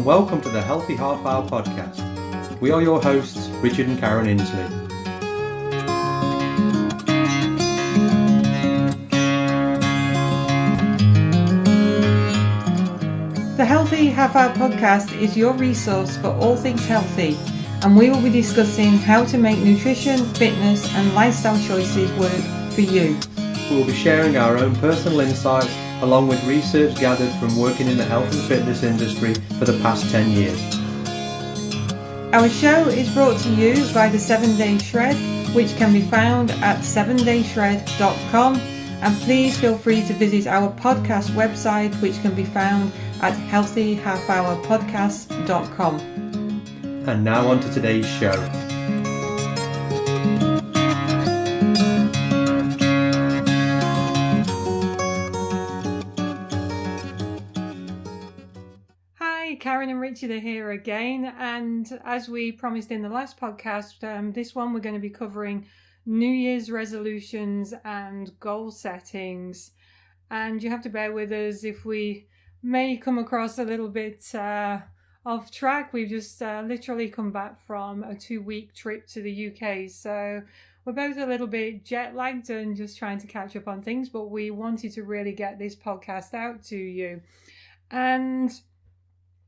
and welcome to the Healthy Half Hour podcast. We are your hosts, Richard and Karen Inslee. The Healthy Half Hour podcast is your resource for all things healthy, and we will be discussing how to make nutrition, fitness and lifestyle choices work for you. We will be sharing our own personal insights along with research gathered from working in the health and fitness industry for the past 10 years. Our show is brought to you by the 7 Day Shred, which can be found at 7dayshred.com, and please feel free to visit our podcast website, which can be found at healthyhalfhourpodcast.com. And now on to today's show. Karen and Richard are here again, and as we promised in the last podcast, this one we're going to be covering New Year's resolutions and goal settings, and you have to bear with us if we may come across a little bit off track. We've just literally come back from a 2-week trip to the UK, so we're both a little bit jet lagged and just trying to catch up on things, but we wanted to really get this podcast out to you. And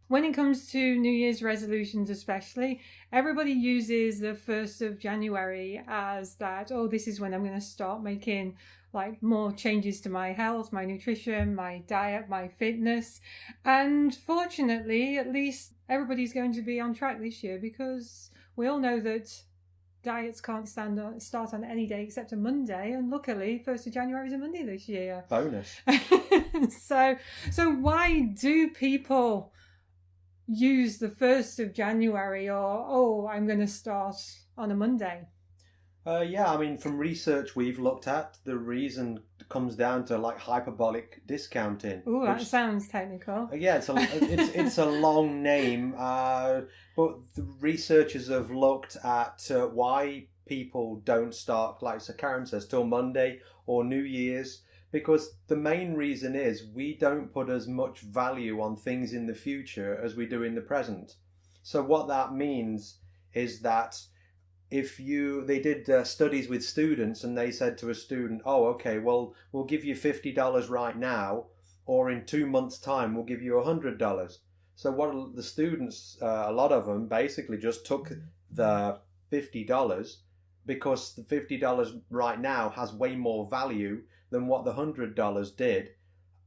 when it comes to New Year's resolutions especially, everybody uses the 1st of January as that, this is when I'm going to start making more changes to my health, my nutrition, my diet, my fitness. And fortunately, at least everybody's going to be on track this year, because we all know that diets can't start on any day except a Monday, and luckily 1st of January is a Monday this year. Bonus. So why do people use the 1st of January, or I'm going to start on a Monday? From research we've looked at, the reason comes down to hyperbolic discounting. Ooh, that sounds technical. It's a long name, but the researchers have looked at why people don't start, like Karen says, till Monday or New Year's. Because the main reason is we don't put as much value on things in the future as we do in the present. So what that means is that they did studies with students, and they said to a student, we'll give you $50 right now, or in 2 months' time we'll give you $100. So what the students, a lot of them basically just took the $50, because the $50 right now has way more value than what the $100 did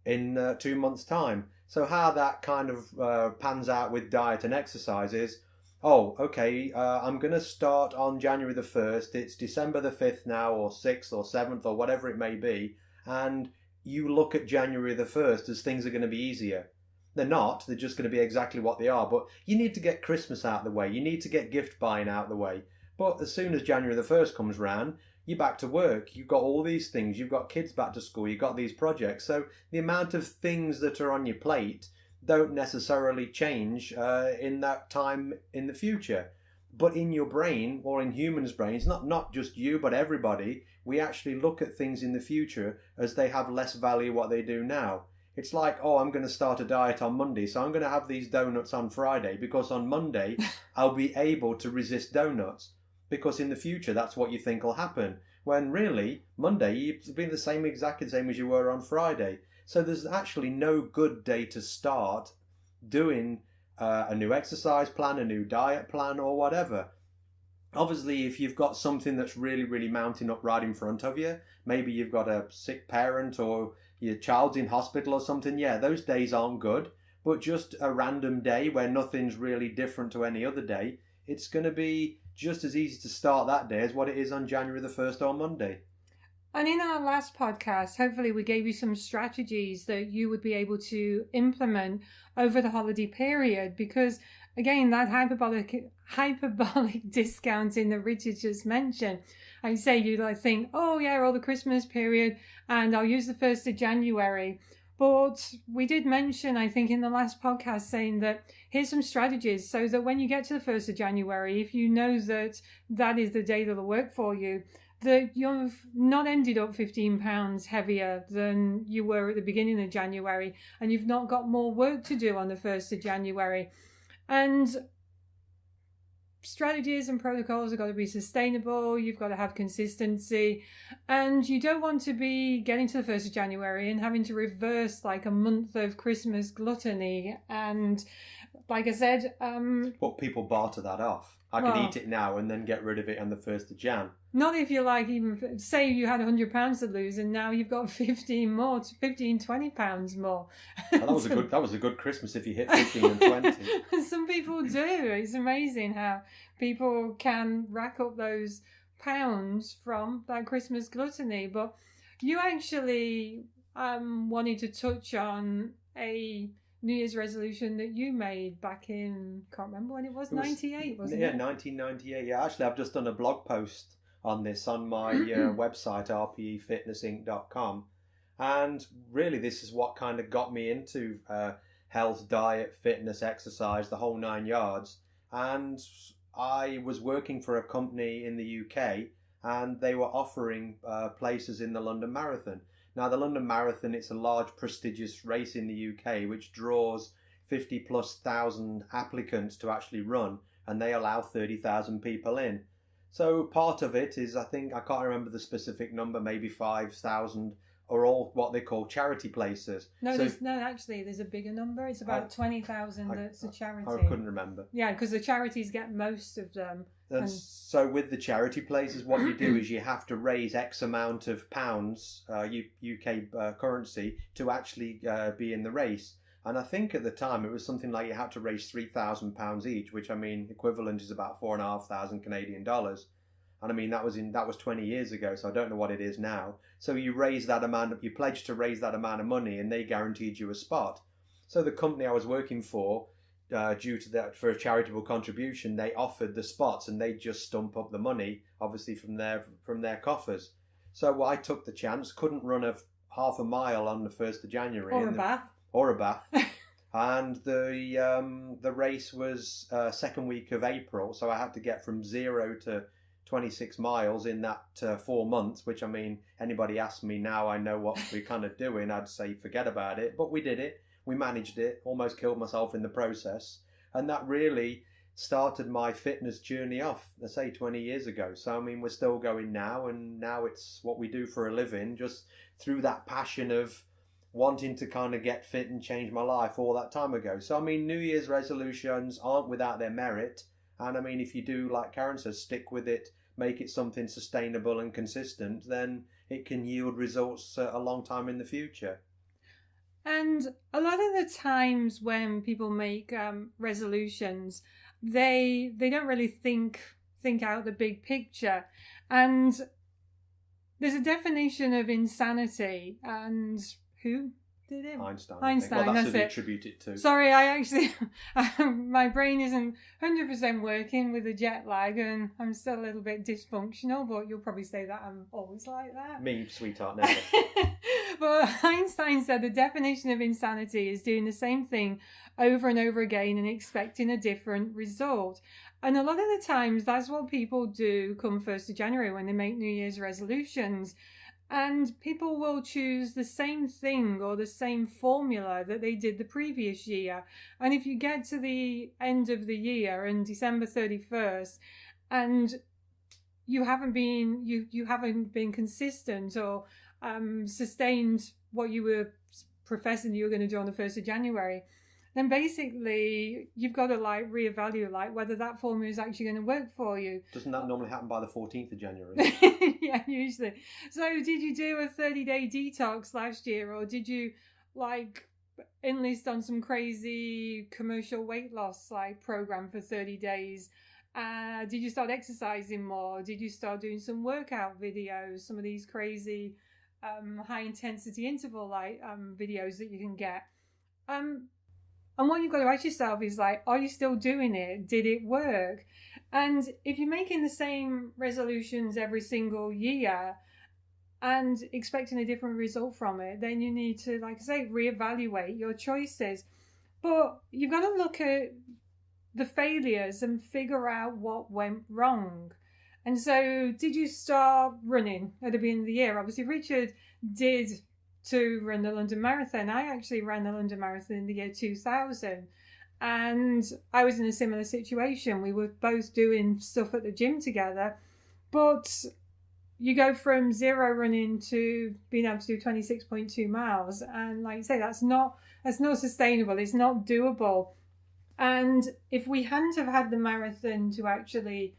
in 2 months' time. So how that kind of pans out with diet and exercise is, I'm going to start on January the 1st. It's December the 5th now, or 6th or 7th or whatever it may be. And you look at January the 1st as things are going to be easier. They're not. They're just going to be exactly what they are. But you need to get Christmas out of the way. You need to get gift buying out of the way. But as soon as January the 1st comes round, you're back to work. You've got all these things. You've got kids back to school. You've got these projects. So the amount of things that are on your plate don't necessarily change in that time in the future. But in your brain, or in humans' brains, not just you, but everybody, we actually look at things in the future as they have less value what they do now. It's like, I'm going to start a diet on Monday, so I'm going to have these donuts on Friday, because on Monday I'll be able to resist donuts. Because in the future, that's what you think will happen. When really, Monday, you've been exactly the same as you were on Friday. So there's actually no good day to start doing a new exercise plan, a new diet plan, or whatever. Obviously, if you've got something that's really, really mounting up right in front of you, maybe you've got a sick parent or your child's in hospital or something, those days aren't good. But just a random day where nothing's really different to any other day, it's going to be just as easy to start that day as what it is on January the 1st or Monday. And in our last podcast, hopefully we gave you some strategies that you would be able to implement over the holiday period, because again, that hyperbolic discounting that Richard just mentioned, I say you think, all the Christmas period, and I'll use the 1st of January. But we did mention, I think, in the last podcast, saying that here's some strategies so that when you get to the 1st of January, if you know that that is the day that'll work for you, that you've not ended up 15 pounds heavier than you were at the beginning of January, and you've not got more work to do on the 1st of January. And strategies and protocols have got to be sustainable. You've got to have consistency, and you don't want to be getting to the 1st of January and having to reverse like a month of Christmas gluttony. And like I said, but people barter that off. I can eat it now and then get rid of it on the 1st of Jan. Not if you like, even say you had £100 to lose and now you've got 20 £20 more. Well, that was a good Christmas if you hit 15 and 20. Some people do. It's amazing how people can rack up those pounds from that Christmas gluttony. But you actually wanted to touch on a New Year's resolution that you made back in, can't remember when it was 98, wasn't it? Yeah, 1998. Yeah, actually, I've just done a blog post on this on my website, rpefitnessinc.com. And really, this is what kind of got me into health, diet, fitness, exercise, the whole 9 yards. And I was working for a company in the UK, and they were offering places in the London Marathon. Now, the London Marathon, it's a large, prestigious race in the UK, which draws 50,000+ applicants to actually run, and they allow 30,000 people in. So part of it is, I can't remember the specific number, maybe 5,000 are all what they call charity places. No, actually, there's a bigger number. It's about 20,000 that's a charity. I couldn't remember. Yeah, because the charities get most of them. And so with the charity places, what you do is you have to raise X amount of pounds, UK currency, to actually be in the race. And I think at the time it was something like you had to raise £3,000 each, which I mean equivalent is about $4,500 Canadian dollars. And I mean that was 20 years ago, so I don't know what it is now. So you pledged to raise that amount of money, and they guaranteed you a spot. So the company I was working for, due to that, for a charitable contribution, they offered the spots, and they just stump up the money, obviously from their coffers. So I took the chance, couldn't run half a mile on the 1st of January. Or a bath. And the race was second week of April, so I had to get from 0 to 26 miles in that 4 months, which I mean, anybody asks me now, I know what we're kind of doing, I'd say forget about it. But we did it. We managed it. Almost killed myself in the process. And that really started my fitness journey off, let's say 20 years ago. So I mean, we're still going now, and now it's what we do for a living, just through that passion of wanting to kind of get fit and change my life all that time ago. So I mean, New Year's resolutions aren't without their merit. And I mean, if you do, like Karen says, stick with it, make it something sustainable and consistent, then it can yield results a long time in the future. And a lot of the times when people make resolutions, they don't really think out the big picture. And there's a definition of insanity, and who did it? Einstein. Well, that's who they attribute it to. Sorry, I actually, my brain isn't 100% working with the jet lag, and I'm still a little bit dysfunctional, but you'll probably say that I'm always like that. Me, sweetheart, never. But Einstein said the definition of insanity is doing the same thing over and over again and expecting a different result. And a lot of the times that's what people do come 1st of January when they make New Year's resolutions. And people will choose the same thing or the same formula that they did the previous year. And if you get to the end of the year and December 31st and you haven't been consistent or sustained what you were professing you were going to do on the 1st of January, then basically you've got to like reevaluate whether that formula is actually going to work for you. Doesn't that normally happen by the 14th of January? Yeah, usually. So did you do a 30-day detox last year, or did you like enlist on some crazy commercial weight loss like program for 30 days? Did you start exercising more? Did you start doing some workout videos, some of these crazy high intensity interval like videos that you can get? And what you've got to ask yourself is like, are you still doing it? Did it work? And if you're making the same resolutions every single year and expecting a different result from it, then you need to, like I say, reevaluate your choices. But you've got to look at the failures and figure out what went wrong. And so did you start running at the beginning of the year? Obviously, Richard did to run the London Marathon. I actually ran the London Marathon in the year 2000. And I was in a similar situation. We were both doing stuff at the gym together, but you go from zero running to being able to do 26.2 miles. And like you say, that's not sustainable. It's not doable. And if we hadn't have had the marathon to actually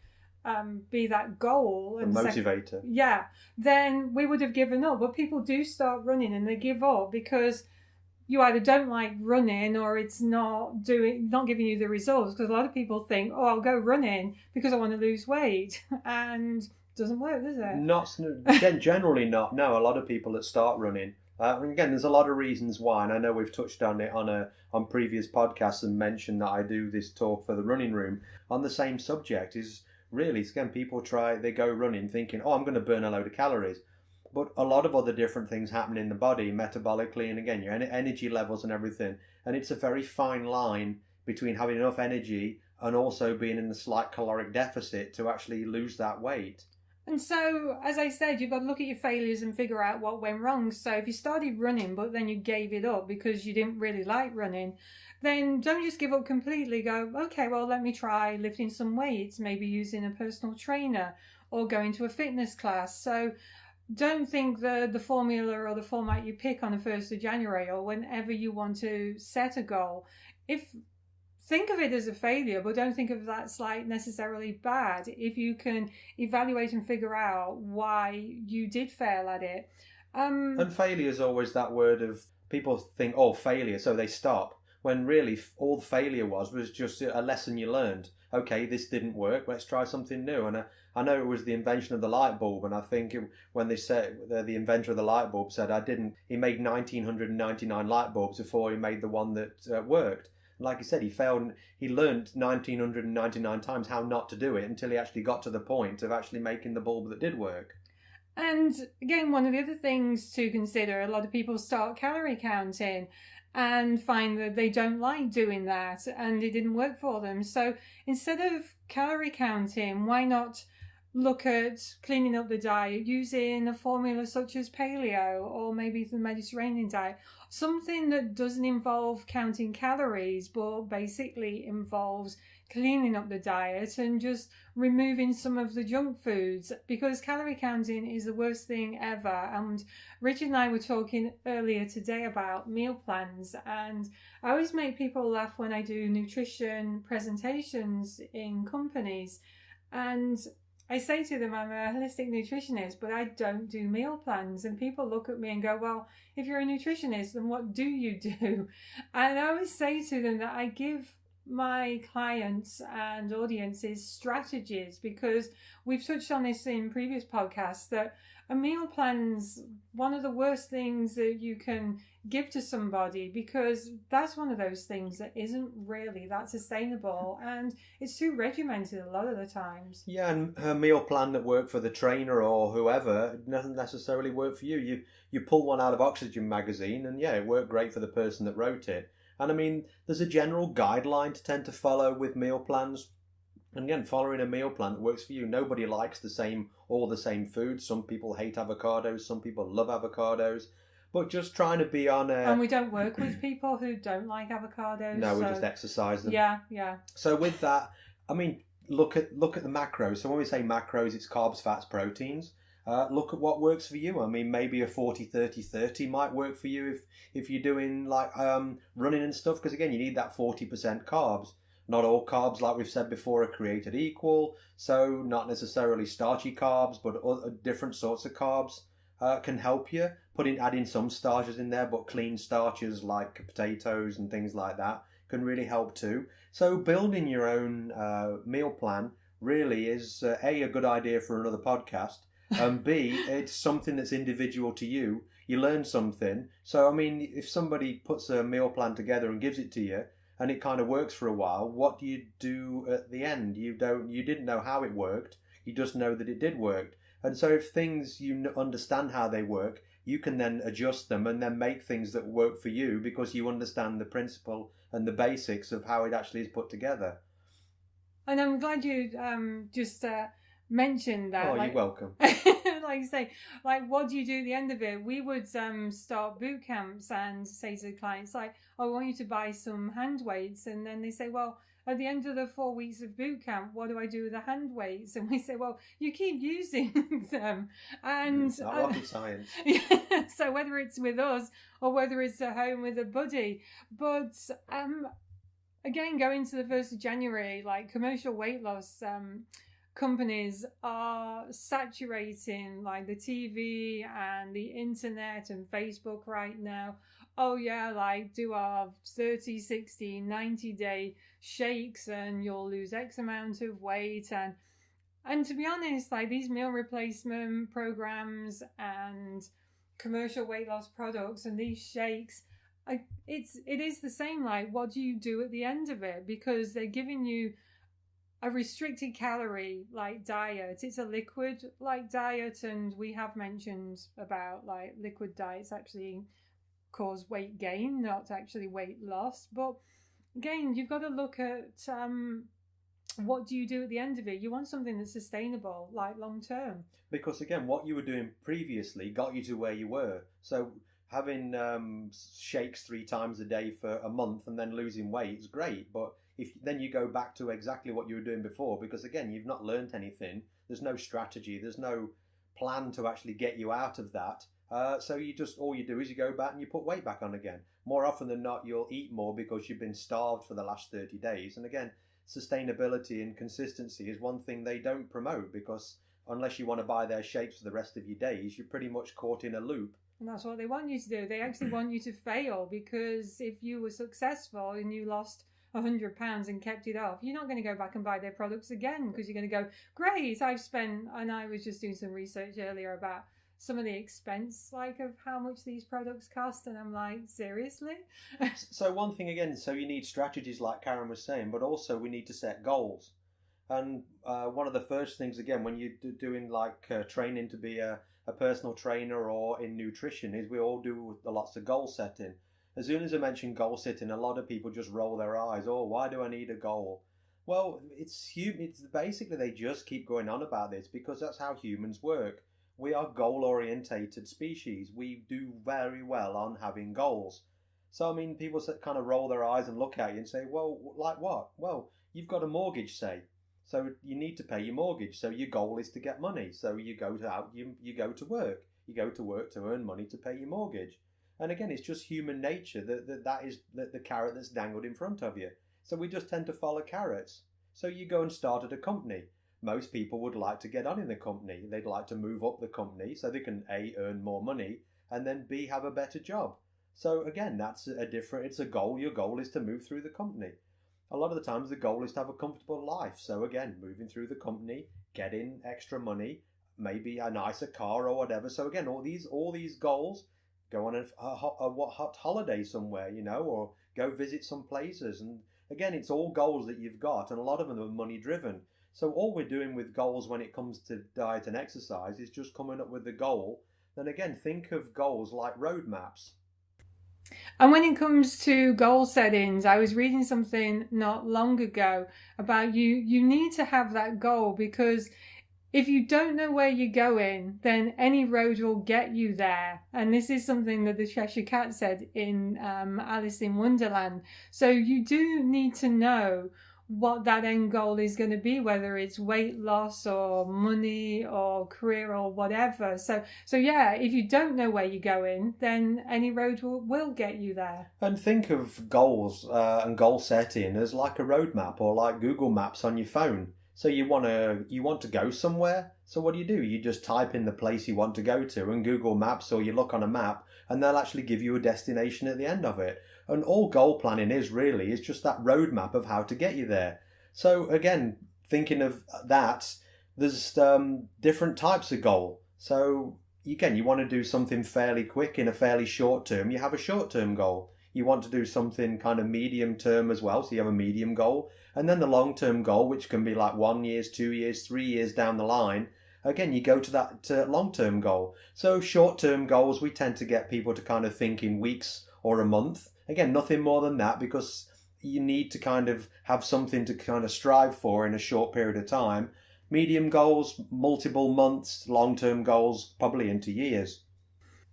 be that goal and motivator, then we would have given up. But people do start running and they give up because you either don't like running or it's not giving you the results. Because a lot of people think, oh, I'll go running because I want to lose weight, and it doesn't work, does it? Not generally not. No, a lot of people that start running. Again, there's a lot of reasons why, and I know we've touched on it on previous podcasts and mentioned that I do this talk for the running room on the same subject. Is really, again, people they go running thinking, oh, I'm going to burn a load of calories, but a lot of other different things happen in the body metabolically, and again, your energy levels and everything, and it's a very fine line between having enough energy and also being in a slight caloric deficit to actually lose that weight. And so, as I said, you've got to look at your failures and figure out what went wrong. So if you started running, but then you gave it up because you didn't really like running, then don't just give up completely. Go, okay, well, let me try lifting some weights, maybe using a personal trainer or going to a fitness class. So don't think the formula or the format you pick on the 1st of January or whenever you want to set a goal. Think of it as a failure, but don't think of that as like necessarily bad. If you can evaluate and figure out why you did fail at it. And failure is always that word of people think, oh, failure, so they stop. When really all failure was just a lesson you learned. Okay, this didn't work, let's try something new. And I know it was the invention of the light bulb, and I think when they said the inventor of the light bulb said he made 1999 light bulbs before he made the one that worked. Like he said, he learned 1999 times how not to do it until he actually got to the point of actually making the bulb that did work. And again, one of the other things to consider, a lot of people start calorie counting and find that they don't like doing that and it didn't work for them. So instead of calorie counting, why not look at cleaning up the diet using a formula such as paleo or maybe the Mediterranean diet, something that doesn't involve counting calories but basically involves cleaning up the diet and just removing some of the junk foods, because calorie counting is the worst thing ever. And Richard and I were talking earlier today about meal plans, and I always make people laugh when I do nutrition presentations in companies, and I say to them, I'm a holistic nutritionist, but I don't do meal plans. And people look at me and go, well, if you're a nutritionist, then what do you do? And I always say to them that I give my clients and audiences strategies, because we've touched on this in previous podcasts, that a meal plan's one of the worst things that you can give to somebody, because that's one of those things that isn't really that sustainable and it's too regimented a lot of the times. Yeah, and her meal plan that worked for the trainer or whoever doesn't necessarily work for you. You pull one out of Oxygen magazine and yeah, it worked great for the person that wrote it. And I mean, there's a general guideline to tend to follow with meal plans. And again, following a meal plan that works for you. Nobody likes all the same foods. Some people hate avocados. Some people love avocados. But just trying to be on a... And we don't work with people who don't like avocados. No, we just exercise them. Yeah. So with that, I mean, look at the macros. So when we say macros, it's carbs, fats, proteins. Look at what works for you. I mean, maybe a 40-30-30 might work for you if you're doing like running and stuff. Because again, you need that 40% carbs. Not all carbs, like we've said before, are created equal. So not necessarily starchy carbs, but other different sorts of carbs can help you. Adding some starches in there, but clean starches like potatoes and things like that can really help too. So building your own meal plan really is a good idea for another podcast. And B, it's something that's individual to you. You learn something. So, I mean, if somebody puts a meal plan together and gives it to you, and it kind of works for a while, what do you do at the end? You didn't know how it worked. You just know that it did work. And so if things you understand how they work, you can then adjust them and then make things that work for you because you understand the principle and the basics of how it actually is put together. And I'm glad you just mentioned that. Oh, you're welcome. like you say, like, what do you do at the end of it? We would start boot camps and say to the clients, like, oh, I want you to buy some hand weights. And then they say, well, at the end of the 4 weeks of boot camp, what do I do with the hand weights? And we say, well, you keep using them. And it's not rocket science. Yeah, so whether it's with us or whether it's at home with a buddy. But again, going to the 1st of January, like commercial weight loss companies are saturating like the TV and the internet and Facebook right now. Oh yeah, like do our 30, 60, 90-day shakes and you'll lose X amount of weight. And to be honest, like these meal replacement programs and commercial weight loss products and these shakes, it is the same. Like, what do you do at the end of it? Because they're giving you a restricted calorie like diet. It's a liquid like diet, and we have mentioned about like liquid diets actually cause weight gain, not actually weight loss. But again, you've got to look at what do you do at the end of it. You want something that's sustainable, like long term. Because again, what you were doing previously got you to where you were. So having shakes 3 times a day for a month and then losing weight is great, but if then you go back to exactly what you were doing before, because again, you've not learned anything. There's no strategy. There's no plan to actually get you out of that. So you just, all you do is you go back and you put weight back on again. More often than not, you'll eat more because you've been starved for the last 30 days. And again, sustainability and consistency is one thing they don't promote, because unless you want to buy their shapes for the rest of your days, you're pretty much caught in a loop. And that's what they want you to do. They actually want you to fail, because if you were successful and you lost £100 and kept it off, you're not going to go back and buy their products again, because you're going to go, great, I've spent, and I was just doing some research earlier about some of the expense, like of how much these products cost, and I'm like, seriously? So one thing again, so you need strategies like Karen was saying, but also we need to set goals. And one of the first things, again, when you're doing like training to be a personal trainer or in nutrition, is we all do lots of goal setting. As soon as I mention goal setting, a lot of people just roll their eyes. Oh, why do I need a goal? Well, it's basically they just keep going on about this because that's how humans work. We are goal-orientated species. We do very well on having goals. So, I mean, people kind of roll their eyes and look at you and say, well, like what? Well, you've got a mortgage, say. So you need to pay your mortgage. So your goal is to get money. So you go you go to work. You go to work to earn money to pay your mortgage. And again, it's just human nature that is the carrot that's dangled in front of you. So we just tend to follow carrots. So you go and start at a company. Most people would like to get on in the company. They'd like to move up the company so they can A, earn more money, and then B, have a better job. So again, it's a goal. Your goal is to move through the company. A lot of the times the goal is to have a comfortable life. So again, moving through the company, getting extra money, maybe a nicer car or whatever. So again, all these goals, go on a hot holiday somewhere, or go visit some places. And again, it's all goals that you've got, and a lot of them are money driven. So all we're doing with goals when it comes to diet and exercise is just coming up with the goal. Then again, think of goals like roadmaps. And when it comes to goal settings, I was reading something not long ago about you need to have that goal, because if you don't know where you're going, then any road will get you there. And this is something that the Cheshire Cat said in Alice in Wonderland. So you do need to know what that end goal is going to be, whether it's weight loss or money or career or whatever. So yeah, if you don't know where you're going, then any road will get you there. And think of goals and goal setting as like a roadmap or like Google Maps on your phone. So you want to go somewhere. So what do? You just type in the place you want to go to, and Google Maps, or you look on a map, and they'll actually give you a destination at the end of it. And all goal planning is just that roadmap of how to get you there. So again, thinking of that, there's different types of goal. So again, you want to do something fairly quick in a fairly short term. You have a short term goal. You want to do something kind of medium term as well. So you have a medium goal. And then the long term goal, which can be like 1 year, 2 years, 3 years down the line. Again, you go to that long term goal. So short term goals, we tend to get people to kind of think in weeks or a month. Again, nothing more than that, because you need to kind of have something to kind of strive for in a short period of time. Medium goals, multiple months, long-term goals, probably into years.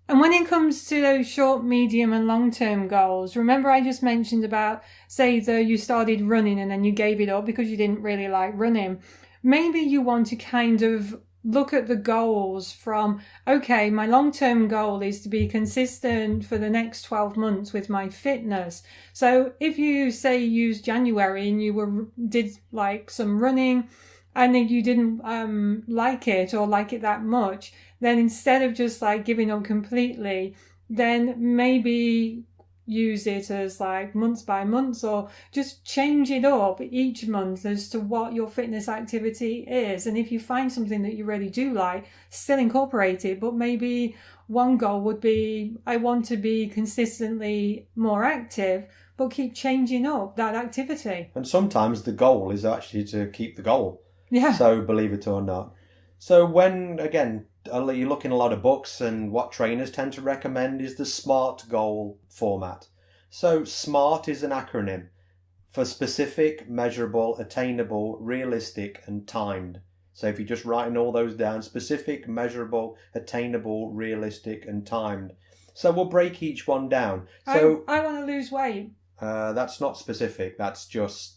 And when it comes to those short, medium and long-term goals, remember I just mentioned about, say that you started running and then you gave it up because you didn't really like running. Maybe you want to kind of look at the goals from, okay, my long-term goal is to be consistent for the next 12 months with my fitness. So if you say use January and you did like some running and then you didn't like it or like it that much, then instead of just like giving up completely, then maybe use it as like months by months, or just change it up each month as to what your fitness activity is. And if you find something that you really do like, still incorporate it. But maybe one goal would be, I want to be consistently more active, but keep changing up that activity. And sometimes the goal is actually to keep the goal. Yeah. So believe it or not. So when, again, you look in a lot of books, and what trainers tend to recommend is the SMART goal format. So SMART is an acronym for specific, measurable, attainable, realistic, and timed. So if you're just writing all those down, specific, measurable, attainable, realistic, and timed. So we'll break each one down. So I want to lose weight. That's not specific. That's just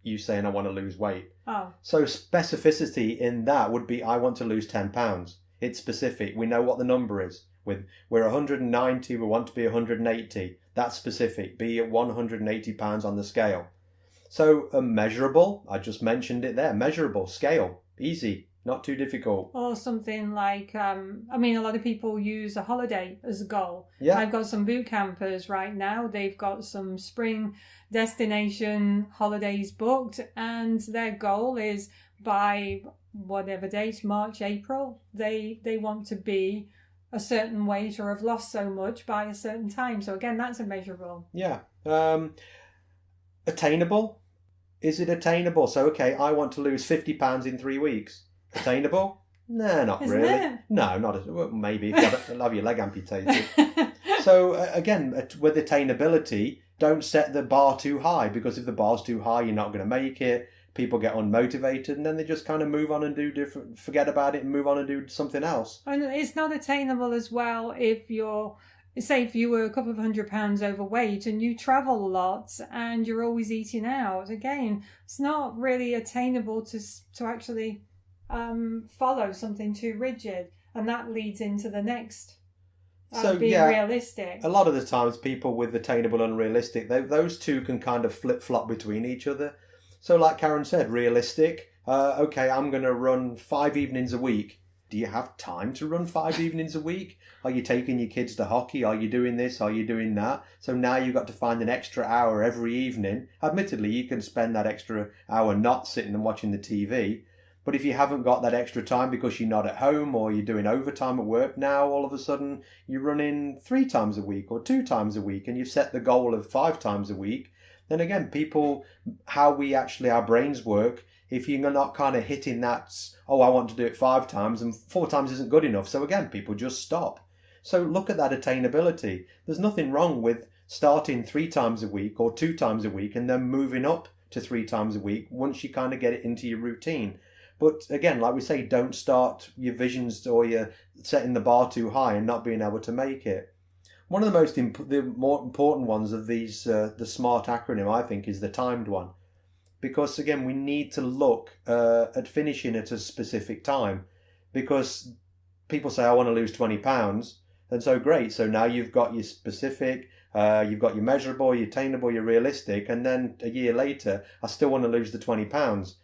you saying I want to lose weight. Oh. So specificity in that would be I want to lose 10 pounds. It's specific. We know what the number is. We're 190, we want to be 180. That's specific. Be at 180 pounds on the scale. So measurable, I just mentioned it there. Measurable, scale, easy, not too difficult. Or something like, a lot of people use a holiday as a goal. Yeah. I've got some boot campers right now. They've got some spring destination holidays booked, and their goal is by whatever date, March, April, they want to be a certain weight or have lost so much by a certain time. So again, that's a measurable. Yeah. Attainable. Is it attainable? So, okay, I want to lose 50 pounds in 3 weeks. Attainable? No, not Isn't really. it? No, not well, maybe if you have your leg amputated. So again, with attainability, don't set the bar too high, because if the bar's too high, you're not going to make it. People get unmotivated, and then they just kind of move on and forget about it and move on and do something else. And it's not attainable as well if you're, say if you were a couple of £100 overweight and you travel a lot and you're always eating out. Again, it's not really attainable to actually follow something too rigid, and that leads into the next. Being realistic. A lot of the times people with attainable and realistic, those two can kind of flip-flop between each other. So like Karen said, realistic, okay, I'm going to run 5 evenings a week. Do you have time to run 5 evenings a week? Are you taking your kids to hockey? Are you doing this? Are you doing that? So now you've got to find an extra hour every evening. Admittedly, you can spend that extra hour not sitting and watching the TV. But if you haven't got that extra time because you're not at home or you're doing overtime at work, now all of a sudden you're running 3 times a week or 2 times a week, and you've set the goal of 5 times a week. Then again, how our brains work, if you're not kind of hitting that, I want to do it 5 times, and 4 times isn't good enough. So again, people just stop. So look at that attainability. There's nothing wrong with starting 3 times a week or 2 times a week and then moving up to 3 times a week once you kind of get it into your routine. But again, like we say, don't start your visions or you're setting the bar too high and not being able to make it. One of the more important ones of these, the SMART acronym, I think, is the timed one. Because again, we need to look at finishing at a specific time. Because people say, I want to lose 20 pounds. And so great. So now you've got your specific, you've got your measurable, your attainable, your realistic. And then a year later, I still want to lose the 20 pounds.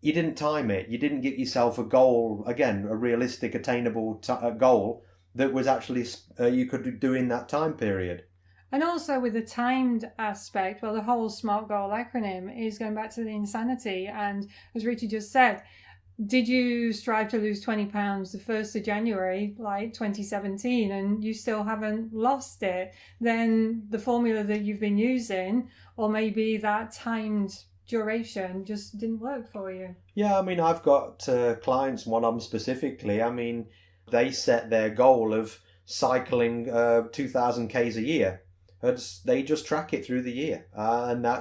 You didn't time it. You didn't give yourself a goal, again, a realistic, attainable goal that was actually you could do in that time period. And also with the timed aspect, well, the whole SMART goal acronym is going back to the insanity. And as Richard just said, did you strive to lose 20 pounds the 1st of January, like 2017, and you still haven't lost it? Then the formula that you've been using, or maybe that timed duration, just didn't work for you. Yeah, I've got clients, one of them specifically, they set their goal of cycling 2,000 Ks a year. They just track it through the year.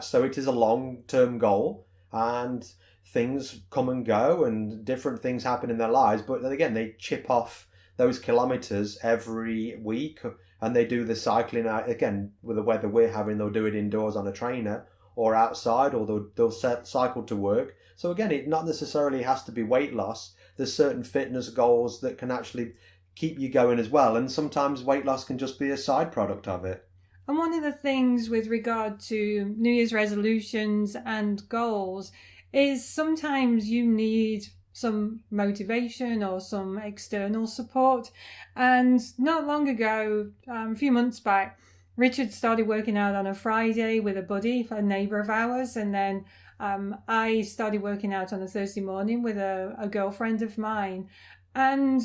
So it is a long-term goal. And things come and go and different things happen in their lives, but then again, they chip off those kilometers every week, and they do the cycling out again with the weather we're having. They'll do it indoors on a trainer or outside, or they'll cycle to work. So again, it not necessarily has to be weight loss. There's certain fitness goals that can actually keep you going as well, and sometimes weight loss can just be a side product of it. And one of the things with regard to New Year's resolutions and goals is sometimes you need some motivation or some external support. And not long ago, a few months back, Richard started working out on a Friday with a buddy, a neighbour of ours, and then I started working out on a Thursday morning with a girlfriend of mine. And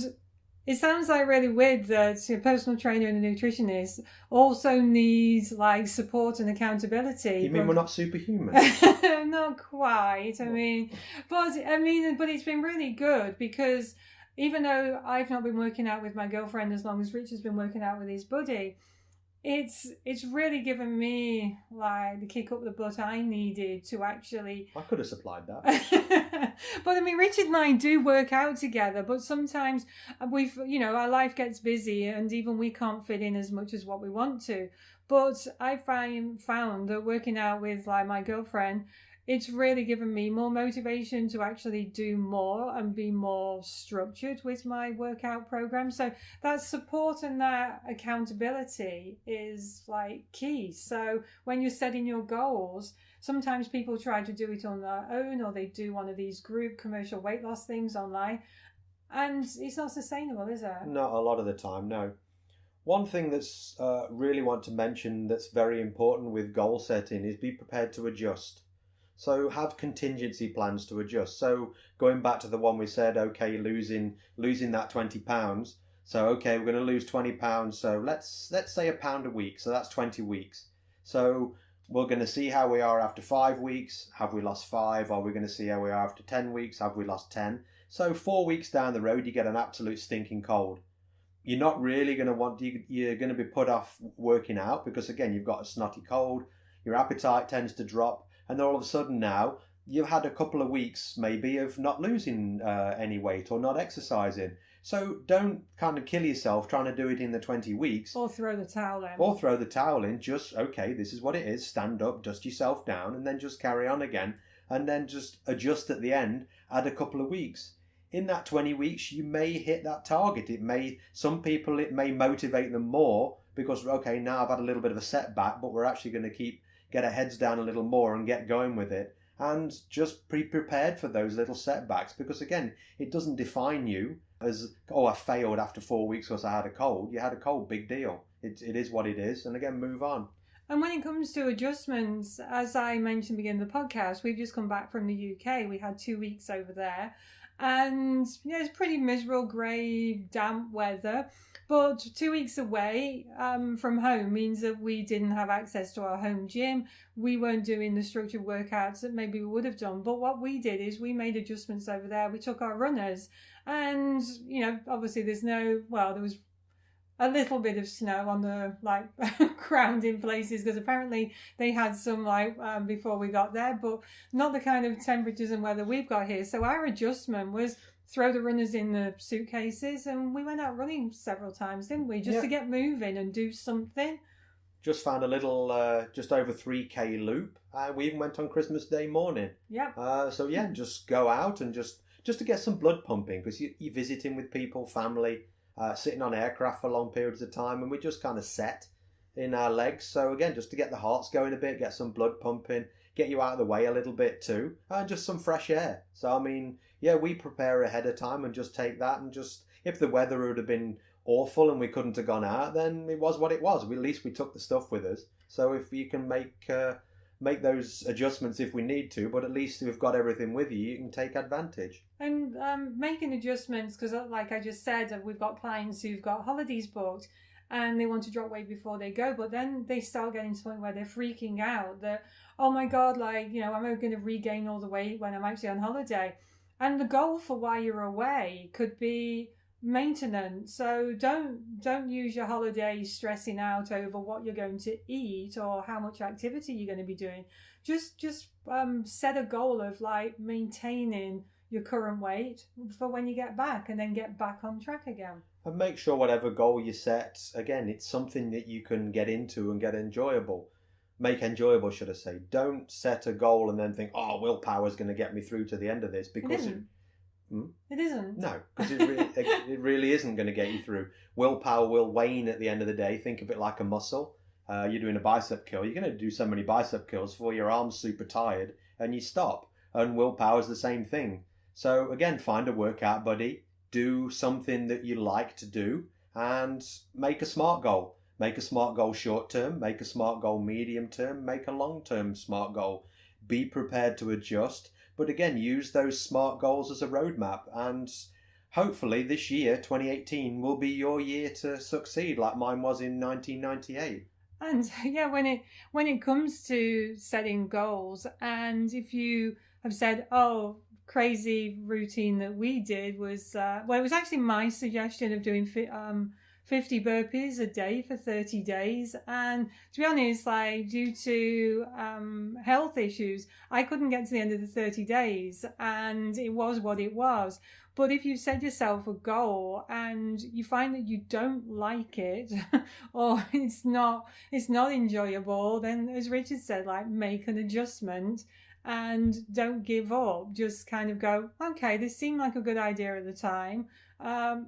it sounds like really weird that a personal trainer and a nutritionist also need like support and accountability. You mean we're not superhuman? Not quite. But it's been really good, because even though I've not been working out with my girlfriend as long as Richard's been working out with his buddy, it's really given me like the kick up the butt I needed to actually. I could have supplied that. But Richard and I do work out together, but sometimes our life gets busy and even we can't fit in as much as what we want to. But I found that working out with like my girlfriend, it's really given me more motivation to actually do more and be more structured with my workout program. So that support and that accountability is like key. So when you're setting your goals, sometimes people try to do it on their own, or they do one of these group commercial weight loss things online, and it's not sustainable, is it? Not a lot of the time, no. One thing that's really want to mention that's very important with goal setting is be prepared to adjust. So have contingency plans to adjust. So going back to the one we said, okay, losing that £20. So okay, we're going to lose £20. So let's say £1 a week. So that's 20 weeks. So we're going to see how we are after 5 weeks. Have we lost 5? Are we going to see how we are after 10 weeks? Have we lost 10? So 4 weeks down the road, you get an absolute stinking cold. You're not really going to you're going to be put off working out, because again, you've got a snotty cold. Your appetite tends to drop. And all of a sudden now, you've had a couple of weeks maybe of not losing any weight or not exercising. So don't kind of kill yourself trying to do it in the 20 weeks. Or throw the towel in. Just, okay, this is what it is. Stand up, dust yourself down, and then just carry on again. And then just adjust at the end, add a couple of weeks. In that 20 weeks, you may hit that target. Some people, it may motivate them more because, okay, now I've had a little bit of a setback, but we're actually going to get our heads down a little more and get going with it, and just be prepared for those little setbacks, because again, it doesn't define you as, oh, I failed after 4 weeks because I had a cold. You had a cold, big deal. It is what it is, and again, move on. And when it comes to adjustments, as I mentioned at the beginning of the podcast, we've just come back from the UK. We had 2 weeks over there, and it's pretty miserable, grey, damp weather. But 2 weeks away from home means that we didn't have access to our home gym. We weren't doing the structured workouts that maybe we would have done. But what we did is we made adjustments over there. We took our runners, and obviously there was a little bit of snow on the ground in places, because apparently they had some before we got there, but not the kind of temperatures and weather we've got here. So our adjustment was throw the runners in the suitcases, and we went out running several times, didn't we? Just to get moving and do something. Just found a little, just over 3k loop. We even went on Christmas Day morning. Yeah. Just go out and just to get some blood pumping, because you're visiting with people, family, sitting on aircraft for long periods of time, and we just kind of set in our legs. So again, just to get the hearts going a bit, get some blood pumping, get you out of the way a little bit too, and just some fresh air. So we prepare ahead of time and just take that, and just, if the weather would have been awful and we couldn't have gone out, then it was what it was. At least we took the stuff with us. So if you can make those adjustments if we need to, but at least if we've got everything with you, you can take advantage. And making adjustments, because like I just said, we've got clients who've got holidays booked and they want to drop weight before they go, but then they start getting to the point where they're freaking out that, oh my God, am I going to regain all the weight when I'm actually on holiday? And the goal for why you're away could be maintenance. So don't use your holiday stressing out over what you're going to eat or how much activity you're going to be doing. Just set a goal of like maintaining your current weight for when you get back, and then get back on track again. And make sure whatever goal you set, again, it's something that you can get into and get enjoyable. Make enjoyable, should I say. Don't set a goal and then think, oh, willpower's going to get me through to the end of this, because it isn't. No, because it really isn't going to get you through. Willpower will wane at the end of the day. Think of it like a muscle. You're doing a bicep curl. You're going to do so many bicep curls before your arm's super tired and you stop. And willpower's the same thing. So again, find a workout buddy. Do something that you like to do and make a SMART goal. Make a SMART goal short term. Make a SMART goal medium term. Make a long term SMART goal. Be prepared to adjust. But again, use those SMART goals as a roadmap, and hopefully this year, 2018, will be your year to succeed like mine was in 1998. And yeah, when it comes to setting goals, and if you have said, oh, crazy routine that we did was, it was actually my suggestion of doing 50 burpees a day for 30 days. And to be honest, like due to health issues, I couldn't get to the end of the 30 days, and it was what it was. But if you set yourself a goal and you find that you don't like it or it's not enjoyable, then as Richard said, like make an adjustment and don't give up. Just kind of go, okay, this seemed like a good idea at the time.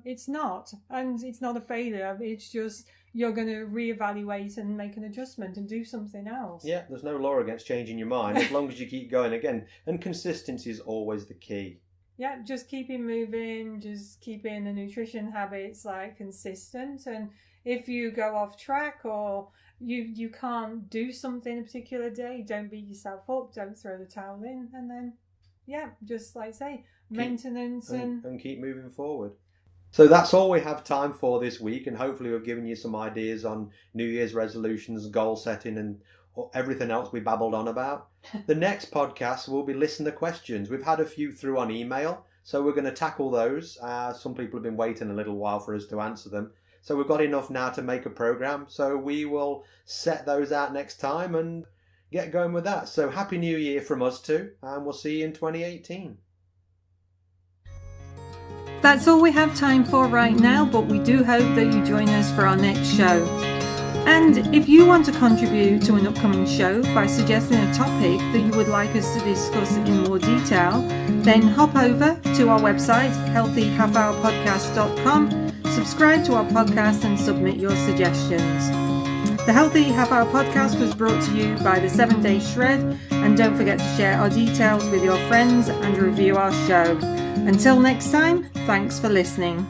It's not, and it's not a failure. It's just you're going to reevaluate and make an adjustment and do something else. Yeah, there's no law against changing your mind as long as you keep going again. And consistency is always the key. Yeah, just keeping moving, just keeping the nutrition habits like consistent. And if you go off track or you can't do something a particular day, don't beat yourself up, don't throw the towel in, and then just like say maintenance and keep moving forward. So that's all we have time for this week, and hopefully we've given you some ideas on New Year's resolutions, goal setting, and everything else we babbled on about. The next podcast will be listener questions. We've had a few through on email, so we're going to tackle those. Some people have been waiting a little while for us to answer them. So we've got enough now to make a program. So we will set those out next time and get going with that. So Happy New Year from us too, and we'll see you in 2018. That's all we have time for right now, but we do hope that you join us for our next show. And if you want to contribute to an upcoming show by suggesting a topic that you would like us to discuss in more detail, then hop over to our website, healthyhalfhourpodcast.com, subscribe to our podcast and submit your suggestions. The Healthy Half Hour Podcast was brought to you by the 7 Day Shred, and don't forget to share our details with your friends and review our show. Until next time, thanks for listening.